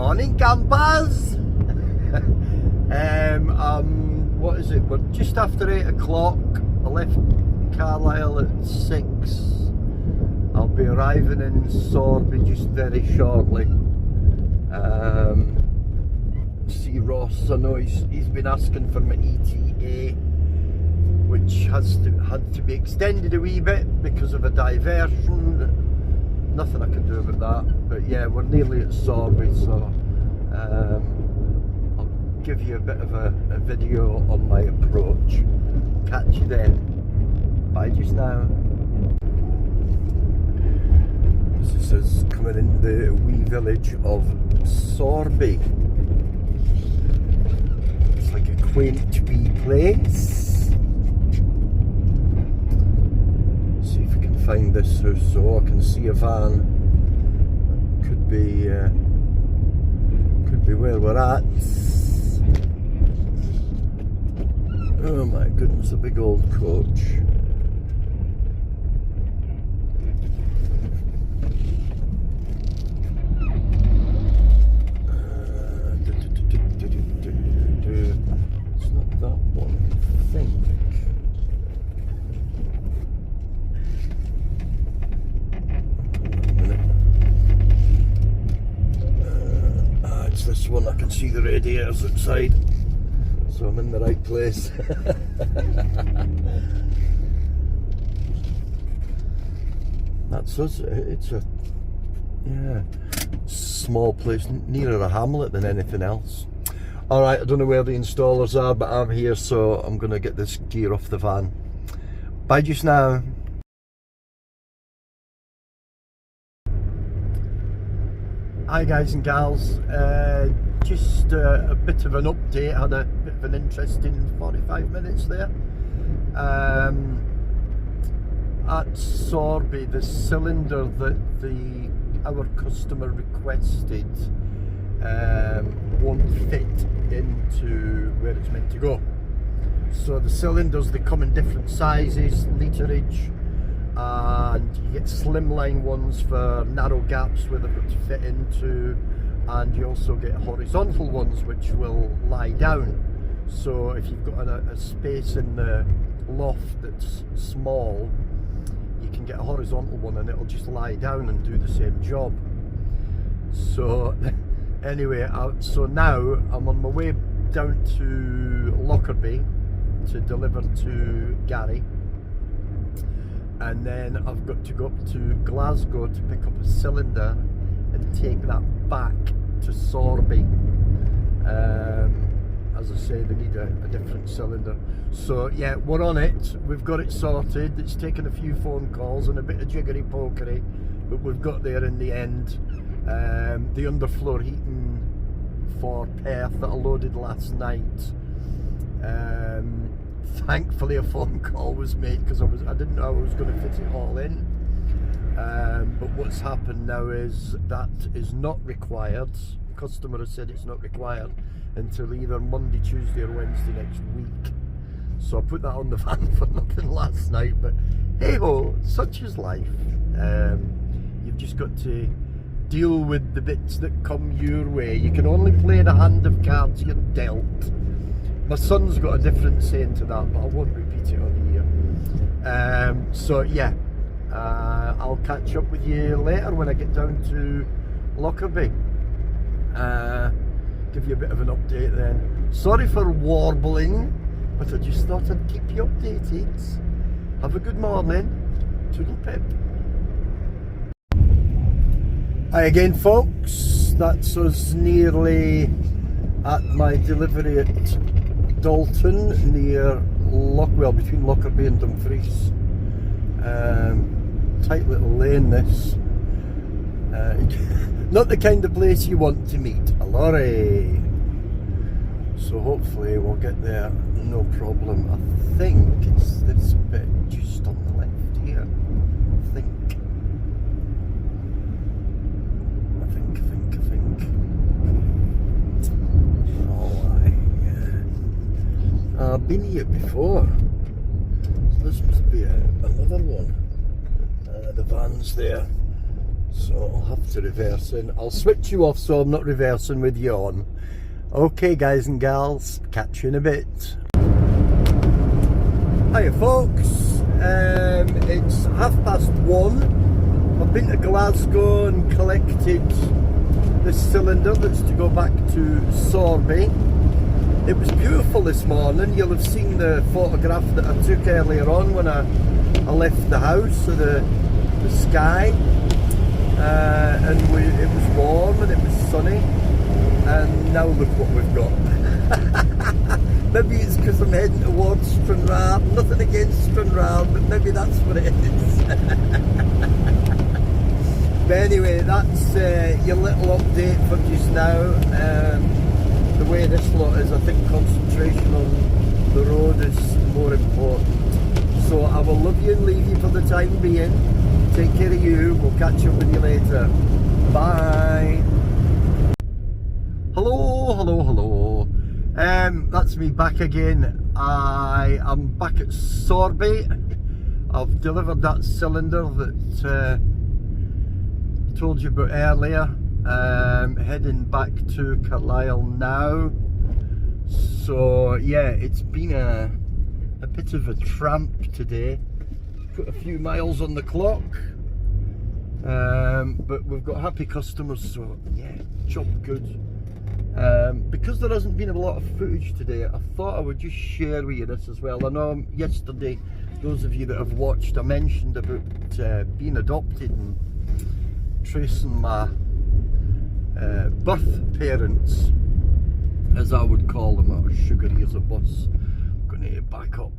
Morning campers! What is it? We're just after 8 o'clock. I left Carlisle at 6. I'll be arriving in Sorby just very shortly. See Ross, I know he's been asking for my ETA, which had to be extended a wee bit because of a diversion. Nothing I can do about that, but yeah, we're nearly at Sorby, so I'll give you a bit of a video on my approach. Catch you then. Bye just now. This is coming into the wee village of Sorby. It's like a quaint wee place. See if we can find this house so I can see a van. Could be where we're at. Oh my goodness, a big old coach. It's not that one, I think. It's this one. I can see the radiators outside, so I'm in the right place. That's us. It's a small place, nearer a hamlet than anything else. Alright, I don't know where the installers are, but I'm here, so I'm going to get this gear off the van. Bye just now. Hi guys and gals, just a bit of an update. I had a bit of an interesting 45 minutes there. At Sorby, the cylinder that our customer requested won't fit into where it's meant to go. So the cylinders, they come in different sizes, literage, and you get slimline ones for narrow gaps where they've got to fit into, and you also get horizontal ones which will lie down. So if you've got a space in the loft that's small, you can get a horizontal one and it'll just lie down and do the same job. So anyway, so now I'm on my way down to Lockerbie to deliver to Gary, and then I've got to go up to Glasgow to pick up a cylinder and take that back to Sorby. As I say, they need a different cylinder. So yeah, we're on it. We've got it sorted. It's taken a few phone calls and a bit of jiggery pokery, but we've got there in the end. The underfloor heating for Perth that I loaded last night. Thankfully a phone call was made because I didn't know I was going to fit it all in. But what's happened now is that is not required. The customer has said it's not required until either Monday, Tuesday or Wednesday next week. So I put that on the van for nothing last night, but hey ho, such is life. You've just got to deal with the bits that come your way. You can only play the hand of cards you're dealt. My son's got a different saying to that, but I won't repeat it on here. So yeah, I'll catch up with you later when I get down to Lockerbie. Give you a bit of an update then. Sorry for warbling, but I just thought I'd keep you updated. Have a good morning. Toodle pip. Hi again folks, that's us nearly at my delivery at Dalton near between Lockerbie and Dumfries. Tight little lane this. Not the kind of place you want to meet a lorry. So hopefully we'll get there no problem. I think it's this bit just on the left here. I think. I've been here before, so this must be another one. The van's there. So I'll have to reverse in. I'll switch you off so I'm not reversing with you on. Okay guys and gals, catch you in a bit. Hiya folks, it's 1:30. I've been to Glasgow and collected this cylinder that's to go back to Sorby. It was beautiful this morning. You'll have seen the photograph that I took earlier on when I left the house of the sky. And it was warm and it was sunny, and now look what we've got. Maybe it's because I'm heading towards Stranraer. Nothing against Stranraer, but maybe that's what it is. But anyway, that's your little update for just now. The way this lot is, I think concentration on the road is more important. So I will love you and leave you for the time being. Take care of you. We'll catch up with you later. Bye. Hello, hello, hello. That's me back again. I am back at Sorby. I've delivered that cylinder that I told you about earlier. Heading back to Carlisle now. So yeah, it's been a bit of a tramp today. Put a few miles on the clock, but we've got happy customers, so yeah, job good. Because there hasn't been a lot of footage today, I thought I would just share with you this as well. I know yesterday, those of you that have watched, I mentioned about being adopted and tracing my birth parents, as I would call them. Oh, sugary as a bus. I'm going to back up.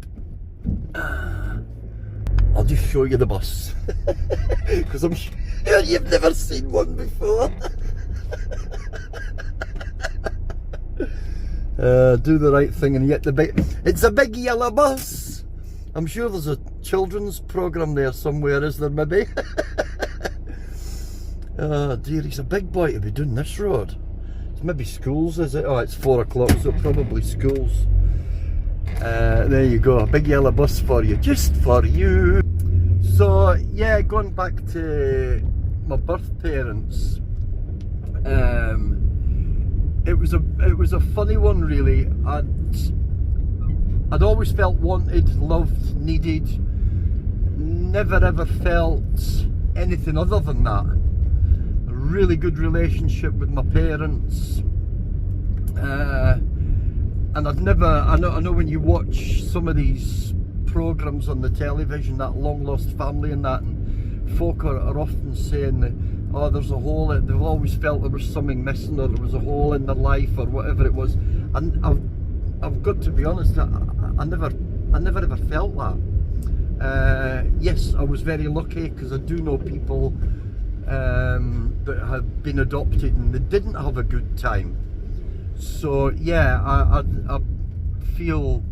I'll just show you the bus, because I'm sure you've never seen one before. Do the right thing and get the big... It's a big yellow bus. I'm sure there's a children's programme there somewhere, is there maybe? Oh dear, he's a big boy to be doing this road. It's maybe schools, is it? Oh, it's 4 o'clock, so probably schools. There you go, a big yellow bus for you, just for you. So yeah, going back to my birth parents, it was a funny one really. I'd always felt wanted, loved, needed. Never ever felt anything other than that. A really good relationship with my parents. And I've never, I know when you watch some of these programmes on the television, that Long Lost Family and that, and folk are often saying that, oh, there's a hole, they've always felt there was something missing, or there was a hole in their life, or whatever it was. And I've got to be honest, I never ever felt that. Yes, I was very lucky, because I do know people that have been adopted and they didn't have a good time. So yeah, I feel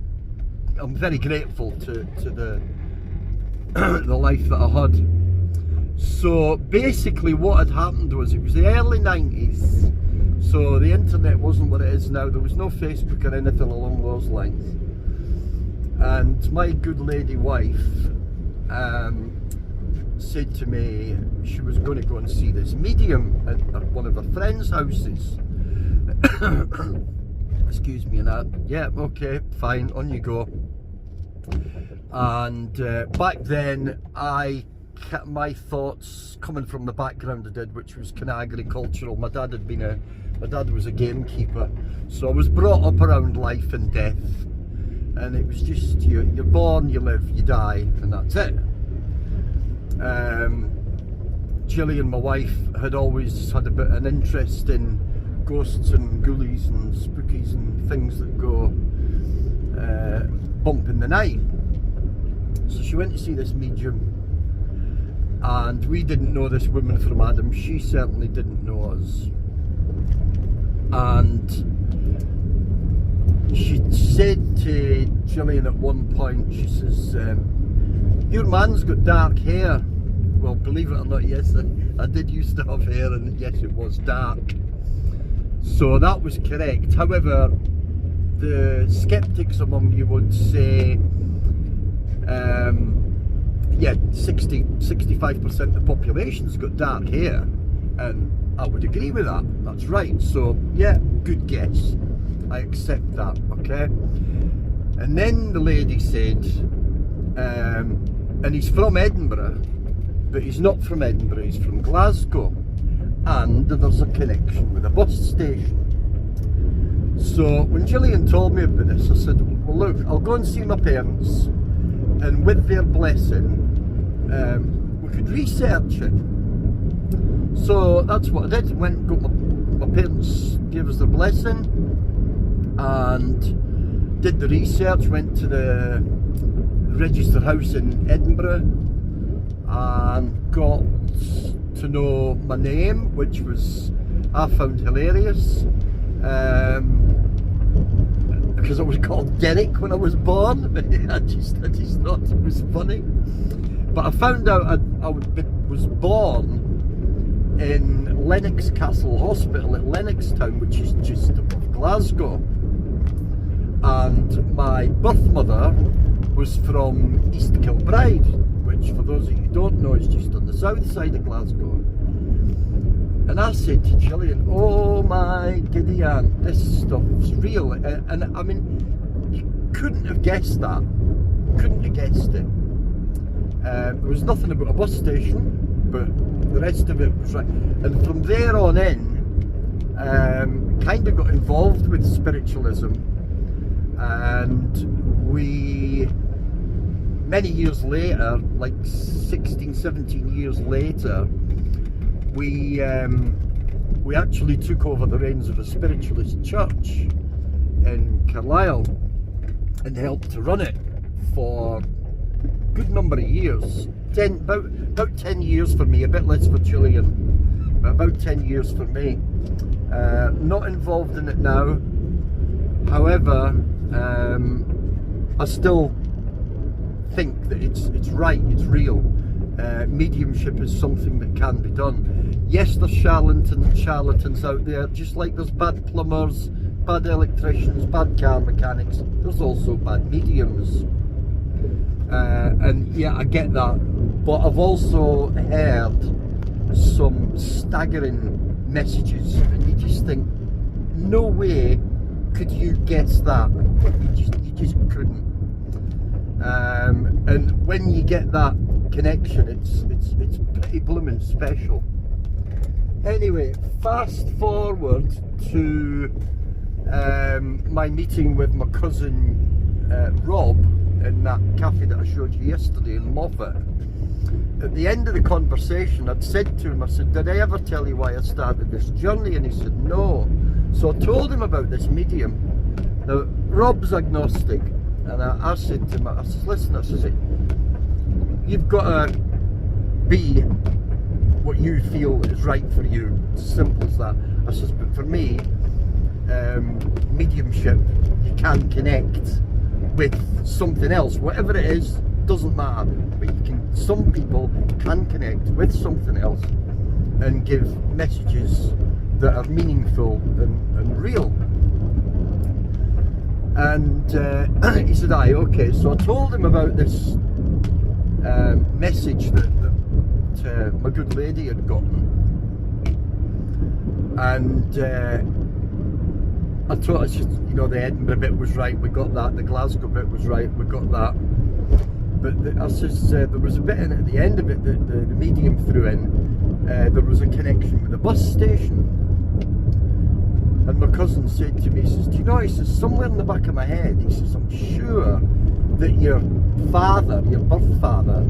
I'm very grateful to the the life that I had. So basically what had happened was, it was the early 90s, so the internet wasn't what it is now. There was no Facebook or anything along those lines, and my good lady wife said to me she was going to go and see this medium at one of her friends' houses. Excuse me, and that, yeah, okay, fine, on you go. And back then, my thoughts, coming from the background I did, which was kind of agricultural. My dad was a gamekeeper, so I was brought up around life and death, and it was just you're born, you live, you die, and that's it. Gillian, my wife, had always had a bit of an interest in ghosts and ghoulies and spookies and things that go bump in the night. So she went to see this medium, and we didn't know this woman from Adam. She certainly didn't know us. And she said to Gillian at one point, she says, your man's got dark hair. Well, believe it or not, yes, I did used to have hair, and yes, it was dark. So that was correct. However, the skeptics among you would say, yeah, 65% of the population's got dark hair, and I would agree with that. That's right. So yeah, good guess. I accept that. Okay. And then the lady said, and he's from Edinburgh, but he's not from Edinburgh. He's from Glasgow, and there's a connection with a bus station. So when Gillian told me about this, I said, well look, I'll go and see my parents, and with their blessing, we could research it. So that's what I did. Went and got my parents gave us their blessing, and did the research, went to the Register House in Edinburgh, and got to know my name, which I found hilarious. Because I was called Derek when I was born. I just thought it was funny. But I found out I was born in Lennox Castle Hospital at Lennoxtown, which is just above Glasgow. And my birth mother was from East Kilbride, which for those of you who don't know is just on the south side of Glasgow. And I said to Gillian, oh my giddy aunt, this stuff's real. And I mean, you couldn't have guessed that. Couldn't have guessed it. There was nothing about a bus station, but the rest of it was right. And from there on in, kind of got involved with spiritualism. And many years later, like 16, 17 years later, we actually took over the reins of a spiritualist church in Carlisle and helped to run it for a good number of years. About 10 years for me, a bit less for Gillian, but about 10 years for me. Not involved in it now. However, I still think that it's right, it's real. Mediumship is something that can be done. Yes, there's charlatans out there, just like there's bad plumbers, bad electricians, bad car mechanics. There's also bad mediums. And yeah, I get that. But I've also heard some staggering messages, and you just think, no way could you guess that. You just couldn't. And when you get that connection, it's pretty blooming special. Anyway, fast forward to my meeting with my cousin Rob in that cafe that I showed you yesterday in Moffat. At the end of the conversation, I'd said to him, I said, did I ever tell you why I started this journey? And he said, no. So I told him about this medium. Now, Rob's agnostic, and I said to him, I said, listen, I said, you've got to be what you feel is right for you. It's simple as that. I says, but for me, mediumship, you can connect with something else, whatever it is, doesn't matter. But some people can connect with something else and give messages that are meaningful and real. And he said, aye, okay. So I told him about this message that my good lady had gotten, and I thought, it's just, you know, the Edinburgh bit was right, we got that, the Glasgow bit was right, we got that, but I says there was a bit in it at the end of it that the medium threw in, there was a connection with a bus station, and my cousin said to me, he says, do you know, he says, somewhere in the back of my head, he says, I'm sure that your father, your birth father,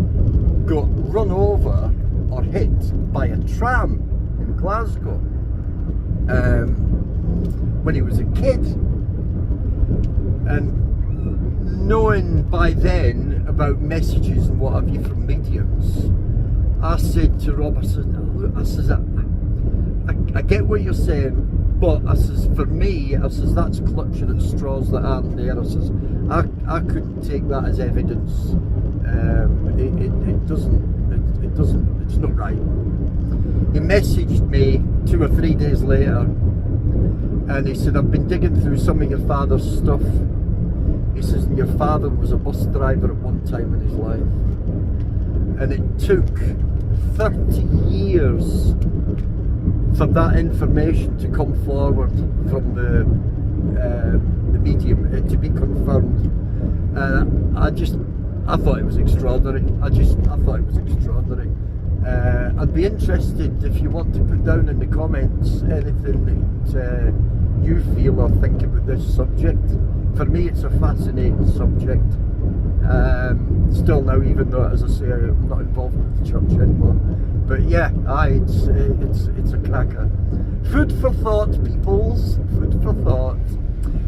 got run over or hit by a tram in Glasgow when he was a kid. And knowing by then about messages and what have you from mediums, I said to Rob, I said, I get what you're saying, but I says, for me, I says, that's clutching at straws that aren't there. I says, I couldn't take that as evidence. It doesn't, it's not right. He messaged me 2 or 3 days later, and he said, I've been digging through some of your father's stuff. He says, your father was a bus driver at one time in his life. and it took 30 years for that information to come forward from the medium, to be confirmed. I thought it was extraordinary. I thought it was extraordinary. I'd be interested if you want to put down in the comments anything that you feel or think about this subject. For me, it's a fascinating subject. Still now, even though, as I say, I'm not involved with the church anymore. But yeah, it's a cracker. Food for thought, peoples. Food for thought.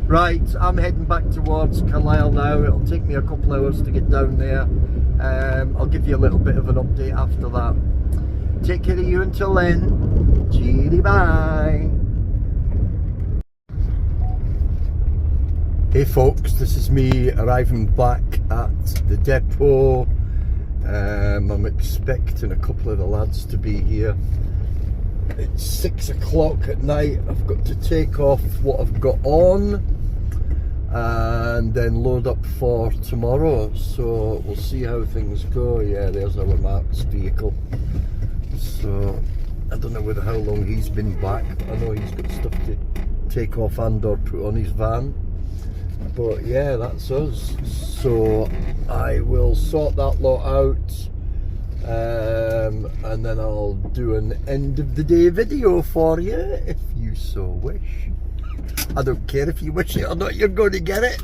Right, I'm heading back towards Carlisle now. It'll take me a couple hours to get down there. I'll give you a little bit of an update after that. Take care of you until then. Cheery bye. Hey folks, this is me arriving back at the depot. I'm expecting a couple of the lads to be here. It's 6 o'clock at night. I've got to take off what I've got on and then load up for tomorrow, so we'll see how things go. Yeah, there's our Mark's vehicle. So I don't know how long he's been back, but I know he's got stuff to take off and or put on his van. But yeah, that's us. So I will sort that lot out, and then I'll do an end of the day video for you if you so wish. I don't care if you wish it or not, you're going to get it.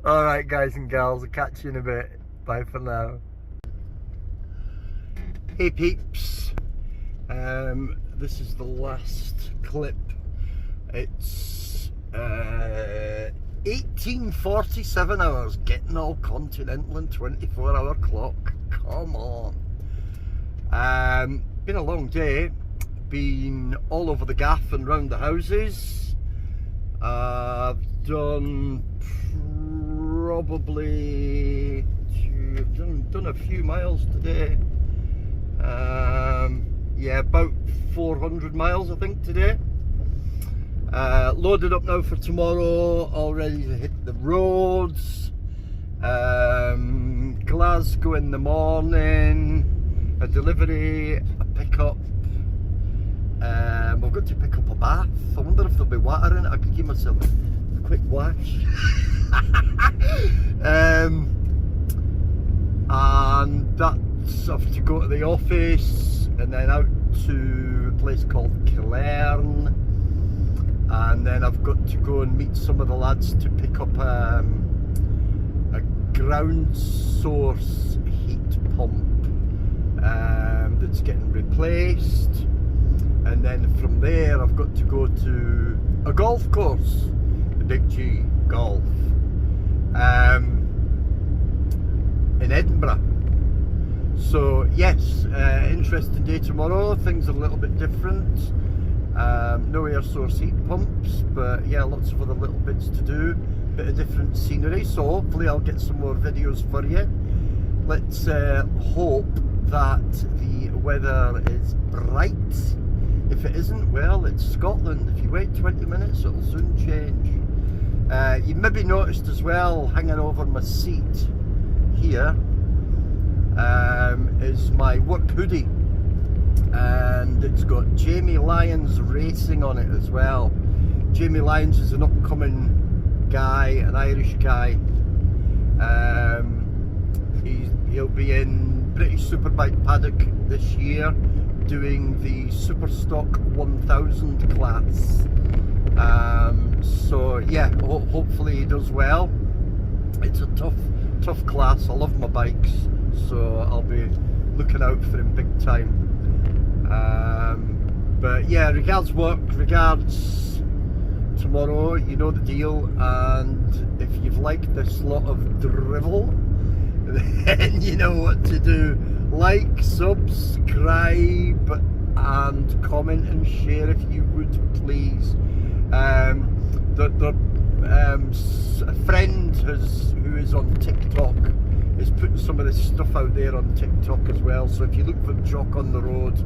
Alright guys and gals, I'll catch you in a bit. Bye for now. Hey peeps, this is the last clip. It's 18:47 hours, getting all continental and 24-hour clock. Come on. Been a long day. Been all over the gaff and round the houses. I've done probably done a few miles today. Yeah, about 400 miles I think today. Loaded up now for tomorrow, all ready to hit the roads. Glasgow in the morning, a delivery, a pickup. I've got to pick up a bath. I wonder if there'll be water in it. I could give myself a quick wash. And that's, I have to go to the office and then out to a place called Killearn. And then I've got to go and meet some of the lads to pick up a ground source heat pump that's getting replaced. And then from there I've got to go to a golf course, the Big G Golf, in Edinburgh. So yes, interesting day tomorrow. Things are a little bit different. No air source heat pumps, but yeah, lots of other little bits to do, bit of different scenery, so hopefully I'll get some more videos for you. Let's hope that the weather is bright. If it isn't, well, it's Scotland. If you wait 20 minutes, it'll soon change. You maybe noticed as well, hanging over my seat here, is my work hoodie. And it's got Jamie Lyons Racing on it as well. Jamie Lyons is an upcoming guy, an Irish guy. He'll be in British Superbike Paddock this year doing the Superstock 1000 class. So yeah, hopefully he does well. It's a tough class. I love my bikes, so I'll be looking out for him big time. But yeah, regards work, regards tomorrow, you know the deal. And if you've liked this lot of drivel, then you know what to do. Like, subscribe and comment and share if you would please. A friend who is on TikTok is putting some of this stuff out there on TikTok as well, so if you look for Jock on the Road,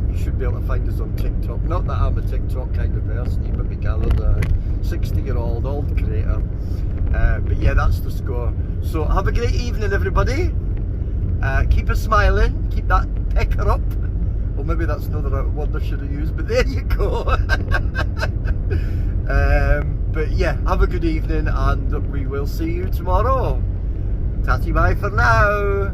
you should be able to find us on TikTok. Not that I'm a TikTok kind of person, you maybe gathered, a 60-year-old old creator. But yeah, that's the score. So have a great evening, everybody. Keep a smiling, keep that pecker up. Well, maybe that's another word I should have used, but there you go. But yeah, have a good evening, and we will see you tomorrow. Tatty bye for now.